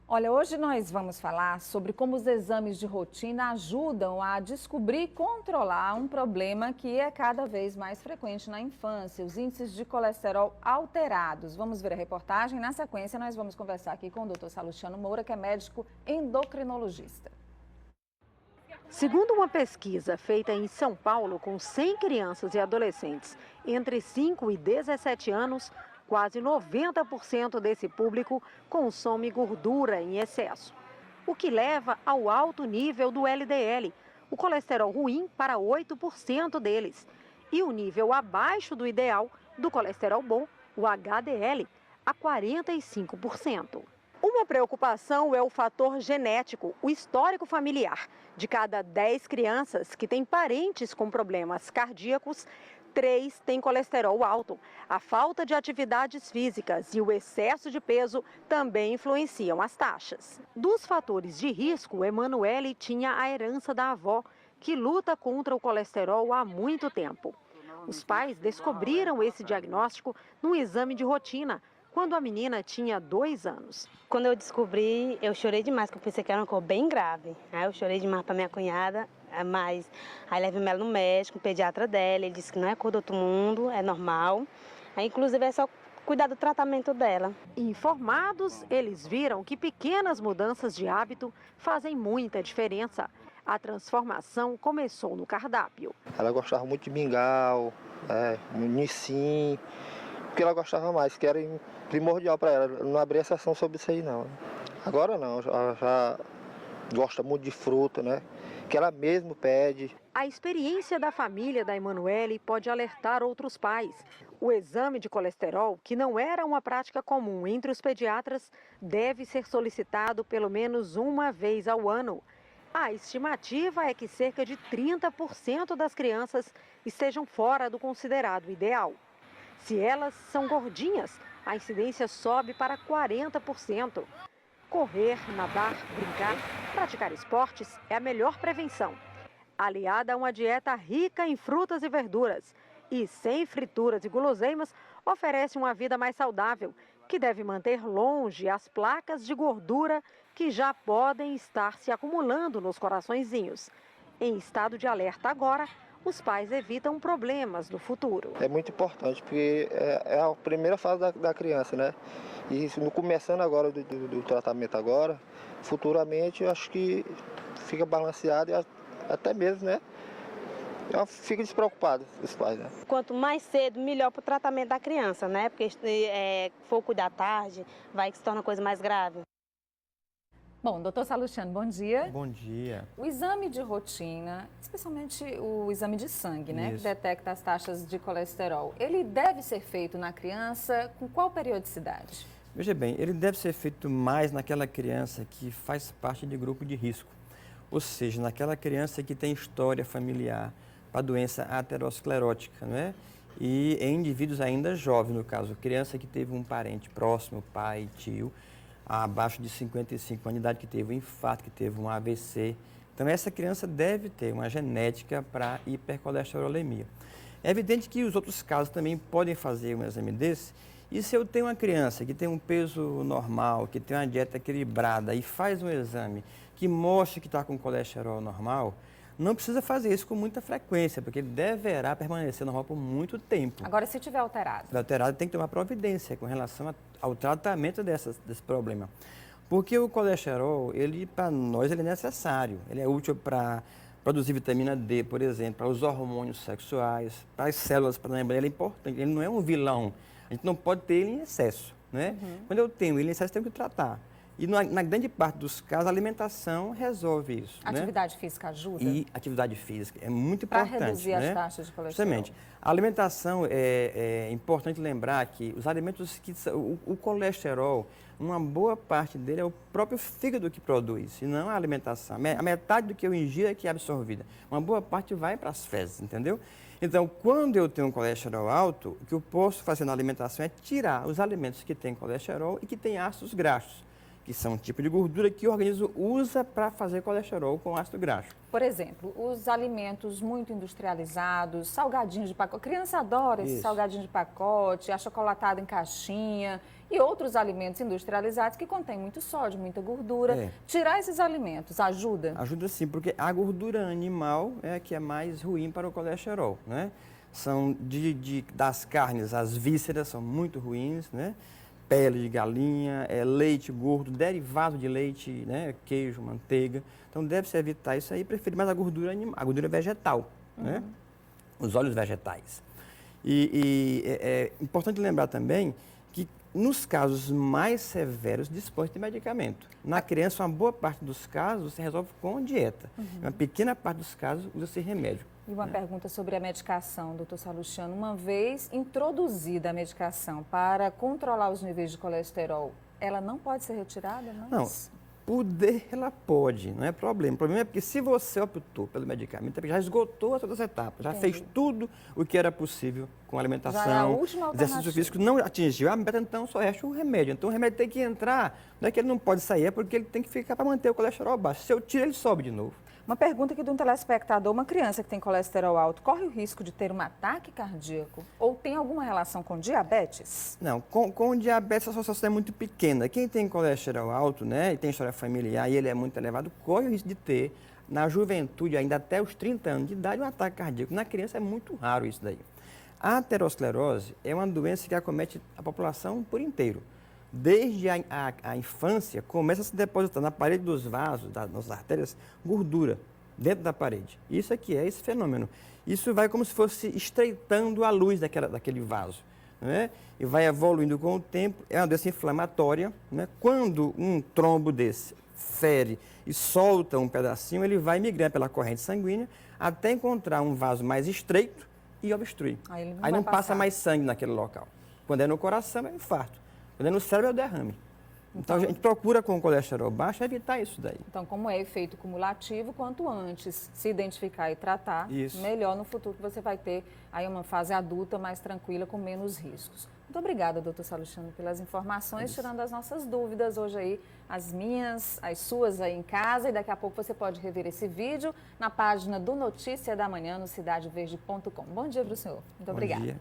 Olha, hoje nós vamos falar sobre como os exames de rotina ajudam a descobrir e controlar um problema que é cada vez mais frequente na infância, os índices de colesterol alterados. Vamos ver a reportagem. Na sequência, nós vamos conversar aqui com o Dr. Salustiano Moura, que é médico endocrinologista. Segundo uma pesquisa feita em São Paulo com 100 crianças e adolescentes entre 5 e 17 anos, quase 90% desse público consome gordura em excesso, o que leva ao alto nível do LDL, o colesterol ruim, para 8% deles, e o nível abaixo do ideal do colesterol bom, o HDL, a 45%. Uma preocupação é o fator genético, o histórico familiar. De cada 10 crianças que têm parentes com problemas cardíacos, 3 têm colesterol alto. A falta de atividades físicas e o excesso de peso também influenciam as taxas. Dos fatores de risco, Emanuele tinha a herança da avó, que luta contra o colesterol há muito tempo. Os pais descobriram esse diagnóstico num exame de rotina, quando a menina tinha 2 anos. Quando eu descobri, eu chorei demais, porque eu pensei que era uma coisa bem grave. Aí eu chorei demais para minha cunhada, mas aí levei ela no médico, o pediatra dela, ele disse que não é cor do outro mundo, é normal. Aí, inclusive, é só cuidar do tratamento dela. Informados, eles viram que pequenas mudanças de hábito fazem muita diferença. A transformação começou no cardápio. Ela gostava muito de mingau, nissim, porque ela gostava mais, que era primordial para ela. Não abria exceção sobre isso aí, não. Agora não, ela já gosta muito de fruta, né? Que ela mesmo pede. A experiência da família da Emanuele pode alertar outros pais. O exame de colesterol, que não era uma prática comum entre os pediatras, deve ser solicitado pelo menos uma vez ao ano. A estimativa é que cerca de 30% das crianças estejam fora do considerado ideal. Se elas são gordinhas, a incidência sobe para 40%. Correr, nadar, brincar, praticar esportes é a melhor prevenção. Aliada a uma dieta rica em frutas e verduras e sem frituras e guloseimas, oferece uma vida mais saudável, que deve manter longe as placas de gordura que já podem estar se acumulando nos coraçõezinhos. Em estado de alerta agora, os pais evitam problemas no futuro. É muito importante, porque é a primeira fase da criança, né? E começando agora do tratamento agora, futuramente eu acho que fica balanceado e até mesmo, né? Ela fica despreocupada, os pais, né? Quanto mais cedo, melhor para o tratamento da criança, né? Porque se for cuidar tarde, vai que se torna coisa mais grave. Bom, doutor Salustiano, bom dia. Bom dia. O exame de rotina, especialmente o exame de sangue, né, que detecta as taxas de colesterol, ele deve ser feito na criança com qual periodicidade? Veja bem, ele deve ser feito mais naquela criança que faz parte de grupo de risco, ou seja, naquela criança que tem história familiar para doença aterosclerótica, né? E em indivíduos ainda jovens, no caso, criança que teve um parente próximo, pai, tio, abaixo de 55 anos de idade, que teve um infarto, que teve um AVC. Então, essa criança deve ter uma genética para hipercolesterolemia. É evidente que os outros casos também podem fazer um exame desse. E se eu tenho uma criança que tem um peso normal, que tem uma dieta equilibrada e faz um exame que mostra que está com colesterol normal, não precisa fazer isso com muita frequência, porque ele deverá permanecer normal por muito tempo. Agora, se tiver alterado? Se alterado, tem que tomar providência com relação ao tratamento desse problema. Porque o colesterol, para nós, ele é necessário. Ele é útil para produzir vitamina D, por exemplo, para os hormônios sexuais, para as células, para lembrar, ele é importante. Ele não é um vilão. A gente não pode ter ele em excesso, né? Quando eu tenho ele em excesso, eu tenho que tratar. E na grande parte dos casos, a alimentação resolve isso. Atividade física ajuda? E atividade física é muito importante. Para reduzir as taxas de colesterol. Justamente. A alimentação, é importante lembrar que os alimentos o colesterol, uma boa parte dele é o próprio fígado que produz, e não a alimentação. A metade do que eu ingiro é que é absorvida. Uma boa parte vai para as fezes, entendeu? Então, quando eu tenho um colesterol alto, o que eu posso fazer na alimentação é tirar os alimentos que têm colesterol e que têm ácidos graxos, que são um tipo de gordura que o organismo usa para fazer colesterol com ácido graxo. Por exemplo, os alimentos muito industrializados, salgadinhos de pacote. A criança adora esse salgadinho de pacote, achocolatado em caixinha. e outros alimentos industrializados que contêm muito sódio, muita gordura. Tirar esses alimentos ajuda? Ajuda sim, porque a gordura animal é a que é mais ruim para o colesterol, né? São das carnes, as vísceras são muito ruins, né? Pele de galinha, leite gordo, derivado de leite, né? Queijo, manteiga. Então deve-se evitar isso aí, preferir mais a gordura animal, a gordura vegetal, né? Os óleos vegetais. É importante lembrar também que nos casos mais severos dispõe de medicamento. Na criança, uma boa parte dos casos se resolve com dieta. Uma pequena parte dos casos usa-se remédio. E uma pergunta sobre a medicação, doutor Salustiano. Uma vez introduzida a medicação para controlar os níveis de colesterol, ela não pode ser retirada? Não, poder ela pode, não é problema. O problema é porque se você optou pelo medicamento, já esgotou as outras etapas, já fez tudo o que era possível com alimentação, já é a última exercício físico, não atingiu a meta, então só resta o remédio. Então o remédio tem que entrar, não é que ele não pode sair, é porque ele tem que ficar para manter o colesterol baixo. Se eu tiro, ele sobe de novo. Uma pergunta aqui de um telespectador: uma criança que tem colesterol alto corre o risco de ter um ataque cardíaco ou tem alguma relação com diabetes? Não, com diabetes a associação é muito pequena. Quem tem colesterol alto, né, e tem história familiar e ele é muito elevado, corre o risco de ter, na juventude, ainda até os 30 anos de idade, um ataque cardíaco. Na criança é muito raro isso daí. A aterosclerose é uma doença que acomete a população por inteiro. Desde a infância, começa a se depositar na parede dos vasos, das nossas artérias, gordura dentro da parede. Isso aqui é esse fenômeno. Isso vai como se fosse estreitando a luz daquele vaso, né? E vai evoluindo com o tempo. É uma doença inflamatória, né? Quando um trombo desse fere e solta um pedacinho, ele vai migrando pela corrente sanguínea até encontrar um vaso mais estreito e obstruir. Aí não passa mais sangue naquele local. Quando é no coração, é infarto. Quando é no cérebro, é o derrame. Então, a gente procura com o colesterol baixo evitar isso daí. Então, como é efeito cumulativo, quanto antes se identificar e tratar, melhor no futuro que você vai ter aí uma fase adulta mais tranquila, com menos riscos. Muito obrigada, doutor Salustiano, pelas informações, tirando as nossas dúvidas hoje aí, as minhas, as suas aí em casa. E daqui a pouco você pode rever esse vídeo na página do Notícia da Manhã no cidadeverde.com. Bom dia para o senhor. Muito obrigada. Bom dia.